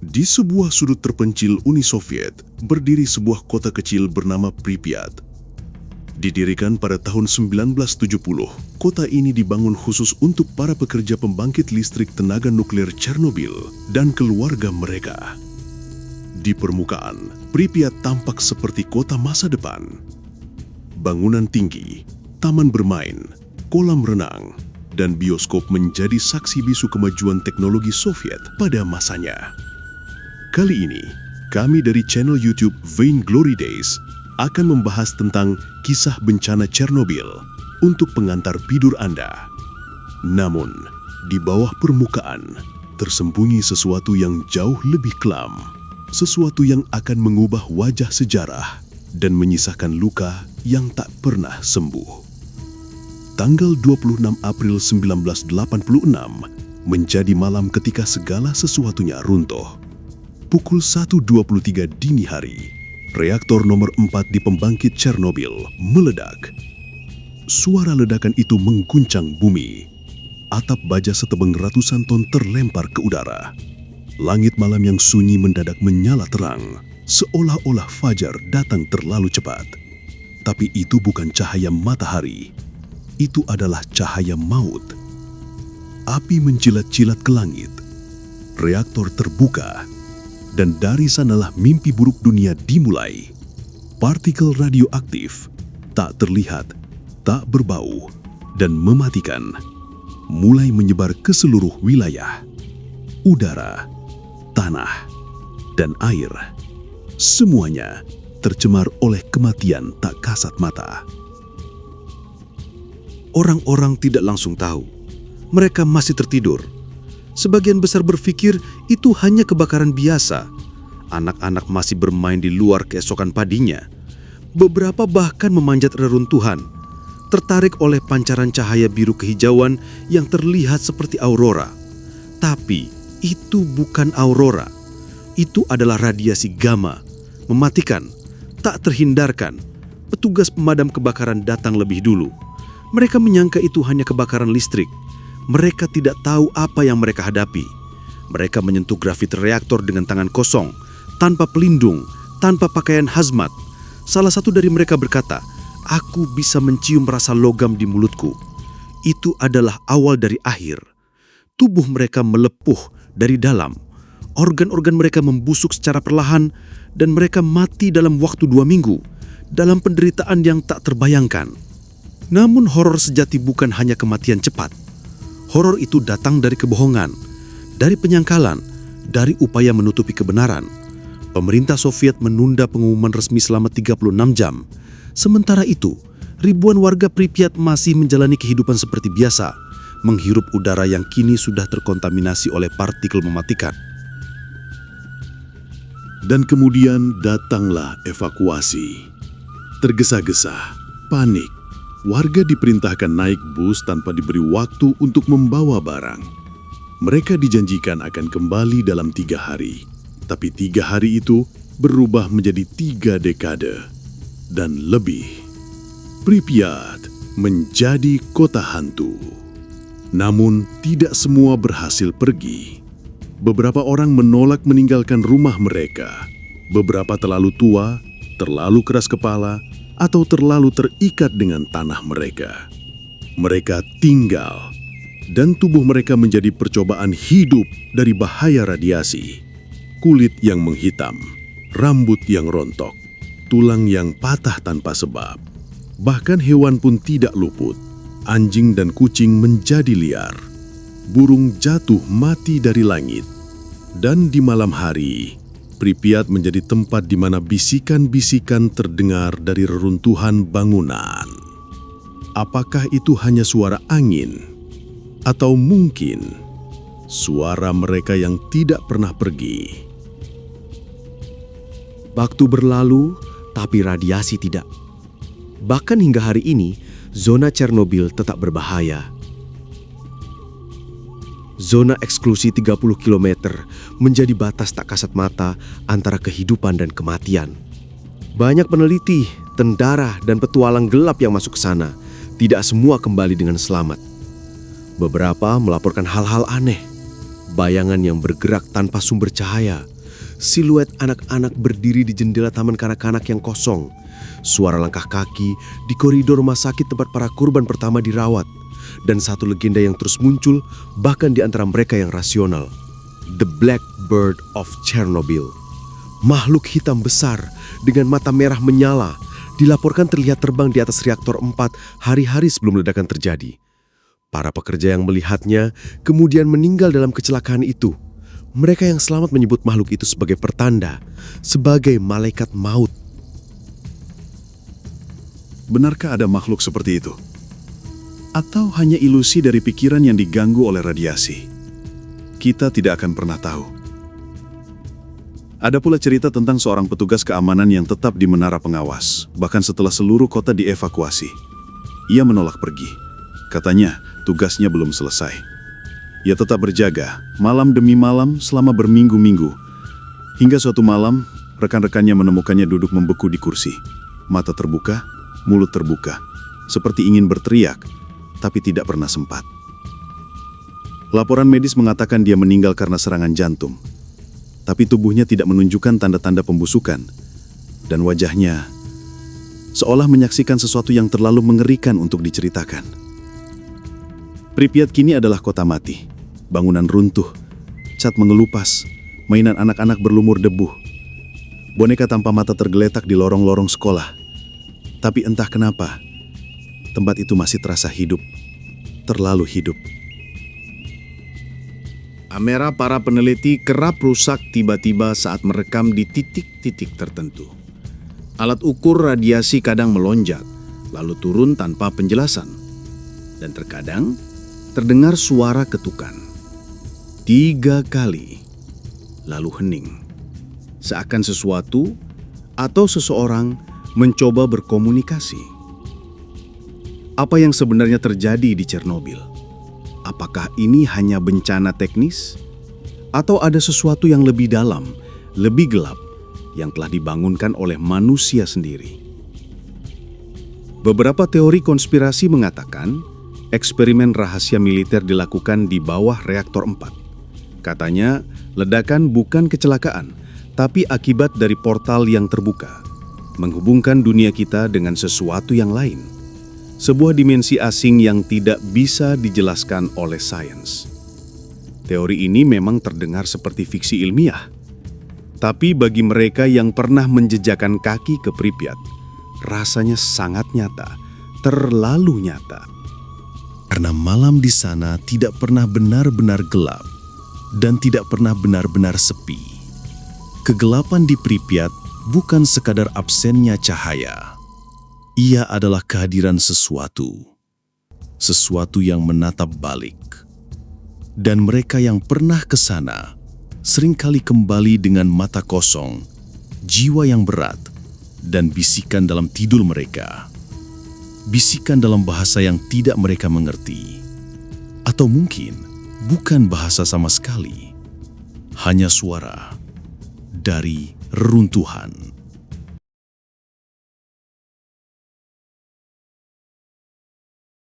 Di sebuah sudut terpencil Uni Soviet, berdiri sebuah kota kecil bernama Pripyat. Didirikan pada tahun 1970, kota ini dibangun khusus untuk para pekerja pembangkit listrik tenaga nuklir Chernobyl dan keluarga mereka. Di permukaan, Pripyat tampak seperti kota masa depan. Bangunan tinggi, taman bermain, kolam renang, dan bioskop menjadi saksi bisu kemajuan teknologi Soviet pada masanya. Kali ini, kami dari channel YouTube Vainglory Days akan membahas tentang kisah bencana Chernobyl untuk pengantar tidur Anda. Namun, di bawah permukaan tersembunyi sesuatu yang jauh lebih kelam, sesuatu yang akan mengubah wajah sejarah dan menyisakan luka yang tak pernah sembuh. Tanggal 26 April 1986 menjadi malam ketika segala sesuatunya runtuh. Pukul 1.23 dini hari, reaktor nomor 4 di pembangkit Chernobyl meledak. Suara ledakan itu mengguncang bumi. Atap baja setebang ratusan ton terlempar ke udara. Langit malam yang sunyi mendadak menyala terang, seolah-olah fajar datang terlalu cepat. Tapi itu bukan cahaya matahari. Itu adalah cahaya maut. Api menjilat-jilat ke langit. Reaktor terbuka. Dan dari sanalah mimpi buruk dunia dimulai. Partikel radioaktif, tak terlihat, tak berbau, dan mematikan, mulai menyebar ke seluruh wilayah. Udara, tanah, dan air, semuanya tercemar oleh kematian tak kasat mata. Orang-orang tidak langsung tahu. Mereka masih tertidur. Sebagian besar berpikir itu hanya kebakaran biasa. Anak-anak masih bermain di luar keesokan padinya. Beberapa bahkan memanjat reruntuhan, tertarik oleh pancaran cahaya biru kehijauan yang terlihat seperti aurora. Tapi itu bukan aurora. Itu adalah radiasi gamma, mematikan, tak terhindarkan. Petugas pemadam kebakaran datang lebih dulu. Mereka menyangka itu hanya kebakaran listrik. Mereka tidak tahu apa yang mereka hadapi. Mereka menyentuh grafit reaktor dengan tangan kosong, tanpa pelindung, tanpa pakaian hazmat. Salah satu dari mereka berkata, "Aku bisa mencium rasa logam di mulutku." Itu adalah awal dari akhir. Tubuh mereka melepuh dari dalam. Organ-organ mereka membusuk secara perlahan dan mereka mati dalam waktu 2 minggu, dalam penderitaan yang tak terbayangkan. Namun horor sejati bukan hanya kematian cepat. Horor itu datang dari kebohongan, dari penyangkalan, dari upaya menutupi kebenaran. Pemerintah Soviet menunda pengumuman resmi selama 36 jam. Sementara itu, ribuan warga Pripyat masih menjalani kehidupan seperti biasa, menghirup udara yang kini sudah terkontaminasi oleh partikel mematikan. Dan kemudian datanglah evakuasi. Tergesa-gesa, panik. Warga diperintahkan naik bus tanpa diberi waktu untuk membawa barang. Mereka dijanjikan akan kembali dalam 3 hari. Tapi 3 hari itu berubah menjadi 3 dekade dan lebih. Pripyat menjadi kota hantu. Namun tidak semua berhasil pergi. Beberapa orang menolak meninggalkan rumah mereka. Beberapa terlalu tua, terlalu keras kepala, atau terlalu terikat dengan tanah mereka. Mereka tinggal, dan tubuh mereka menjadi percobaan hidup dari bahaya radiasi. Kulit yang menghitam, rambut yang rontok, tulang yang patah tanpa sebab. Bahkan hewan pun tidak luput. Anjing dan kucing menjadi liar. Burung jatuh mati dari langit. Dan di malam hari, Pripyat menjadi tempat di mana bisikan-bisikan terdengar dari reruntuhan bangunan. Apakah itu hanya suara angin? Atau mungkin suara mereka yang tidak pernah pergi? Waktu berlalu, tapi radiasi tidak. Bahkan hingga hari ini, zona Chernobyl tetap berbahaya. Zona eksklusi 30 km menjadi batas tak kasat mata antara kehidupan dan kematian. Banyak peneliti, tentara, dan petualang gelap yang masuk ke sana. Tidak semua kembali dengan selamat. Beberapa melaporkan hal-hal aneh. Bayangan yang bergerak tanpa sumber cahaya, Siluet anak-anak berdiri di jendela taman kanak-kanak yang kosong. Suara langkah kaki di koridor rumah sakit tempat para korban pertama dirawat. Dan satu legenda yang terus muncul bahkan di antara mereka yang rasional. The Black Bird of Chernobyl. Makhluk hitam besar dengan mata merah menyala dilaporkan terlihat terbang di atas reaktor 4 hari-hari sebelum ledakan terjadi. Para pekerja yang melihatnya kemudian meninggal dalam kecelakaan itu. Mereka yang selamat menyebut makhluk itu sebagai pertanda, sebagai malaikat maut. Benarkah ada makhluk seperti itu? Atau hanya ilusi dari pikiran yang diganggu oleh radiasi? Kita tidak akan pernah tahu. Ada pula cerita tentang seorang petugas keamanan yang tetap di menara pengawas, bahkan setelah seluruh kota dievakuasi. Ia menolak pergi. Katanya, tugasnya belum selesai. Ia tetap berjaga, malam demi malam selama berminggu-minggu. Hingga suatu malam, rekan-rekannya menemukannya duduk membeku di kursi. Mata terbuka, mulut terbuka, seperti ingin berteriak, tapi tidak pernah sempat. Laporan medis mengatakan dia meninggal karena serangan jantung. Tapi tubuhnya tidak menunjukkan tanda-tanda pembusukan. Dan wajahnya seolah menyaksikan sesuatu yang terlalu mengerikan untuk diceritakan. Pripyat kini adalah kota mati. Bangunan runtuh, cat mengelupas, mainan anak-anak berlumur debu. Boneka tanpa mata tergeletak di lorong-lorong sekolah. Tapi entah kenapa, tempat itu masih terasa hidup, terlalu hidup. Kamera para peneliti kerap rusak tiba-tiba saat merekam di titik-titik tertentu. Alat ukur radiasi kadang melonjak, lalu turun tanpa penjelasan. Dan terkadang terdengar suara ketukan. 3 kali, lalu hening. Seakan sesuatu atau seseorang mencoba berkomunikasi. Apa yang sebenarnya terjadi di Chernobyl? Apakah ini hanya bencana teknis? Atau ada sesuatu yang lebih dalam, lebih gelap, yang telah dibangunkan oleh manusia sendiri? Beberapa teori konspirasi mengatakan eksperimen rahasia militer dilakukan di bawah reaktor 4. Katanya, ledakan bukan kecelakaan, tapi akibat dari portal yang terbuka, menghubungkan dunia kita dengan sesuatu yang lain. Sebuah dimensi asing yang tidak bisa dijelaskan oleh sains. Teori ini memang terdengar seperti fiksi ilmiah. Tapi bagi mereka yang pernah menjejakkan kaki ke Pripyat, rasanya sangat nyata, terlalu nyata. Karena malam di sana tidak pernah benar-benar gelap dan tidak pernah benar-benar sepi. Kegelapan di Pripyat bukan sekadar absennya cahaya. Ia adalah kehadiran sesuatu yang menatap balik. Dan mereka yang pernah ke sana seringkali kembali dengan mata kosong, jiwa yang berat, dan bisikan dalam tidur mereka. Bisikan dalam bahasa yang tidak mereka mengerti. Atau mungkin bukan bahasa sama sekali. Hanya suara dari reruntuhan.